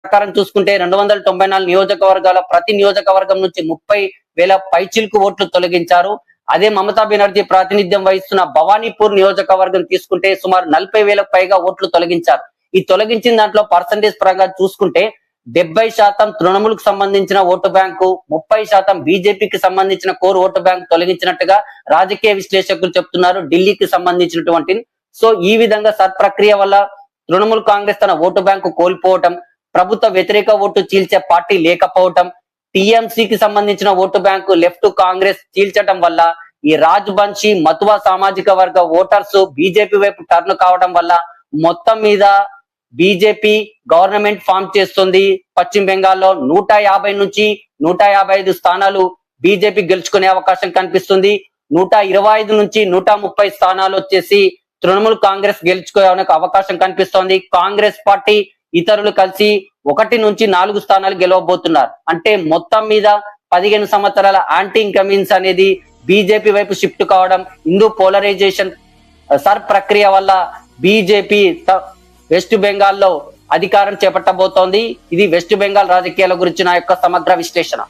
ప్రకారం చూసుకుంటే 294 నియోజకవర్గాల ప్రతి నియోజకవర్గం నుంచి 30,000 పైచిల్కు ఓట్లు తొలగించారు. అదే మమతా బెనర్జీ ప్రాతినిధ్యం వహిస్తున్న భవానీపూర్ నియోజకవర్గం తీసుకుంటే సుమారు 40,000 పైగా ఓట్లు తొలగించారు. ఈ తొలగించిన దాంట్లో పర్సంటేజ్ పరంగా చూసుకుంటే 70% తృణమూల్కు సంబంధించిన ఓటు బ్యాంకు, 30% బీజేపీకి సంబంధించిన కోర్ ఓటు బ్యాంకు తొలగించినట్టుగా రాజకీయ విశ్లేషకులు చెప్తున్నారు, ఢిల్లీకి సంబంధించినటువంటి. సో ఈ విధంగా ప్రక్రియ వల్ల తృణమూల్ కాంగ్రెస్ తన ఓటు బ్యాంకు కోల్పోవటం, ప్రభుత్వ వ్యతిరేక ఓటు చీల్చే పార్టీ లేకపోవటం, టీఎంసీకి సంబంధించిన ఓటు బ్యాంకు లెఫ్ట్ కాంగ్రెస్ చీల్చడం వల్ల ఈ రాజ్బంషీ మతువా సామాజిక వర్గ ఓటర్స్ బీజేపీ వైపు టర్న్ కావడం వల్ల మొత్తం మీద బీజేపీ గవర్నమెంట్ ఫామ్ చేస్తుంది. పశ్చిమ బెంగాల్లో 150 నుంచి 155 స్థానాలు బీజేపీ గెలుచుకునే అవకాశం కనిపిస్తుంది. 125 నుంచి 130 స్థానాలు వచ్చేసి తృణమూల్ కాంగ్రెస్ గెలుచుకునే అవకాశం కనిపిస్తోంది. కాంగ్రెస్ పార్టీ ఇతరులు కలిసి 1 నుంచి 4 స్థానాలు గెలవబోతున్నారు. అంటే మొత్తం మీద 15 సంవత్సరాల యాంటీ ఇన్కమిన్స్ అనేది బీజేపీ వైపు షిఫ్ట్ కావడం, హిందూ పోలరైజేషన్ ప్రక్రియ వల్ల బీజేపీ వెస్ట్ బెంగాల్లో అధికారం చేపట్టబోతోంది. ఇది వెస్ట్ బెంగాల్ రాజకీయాల గురించి నా యొక్క సమగ్ర విశ్లేషణ.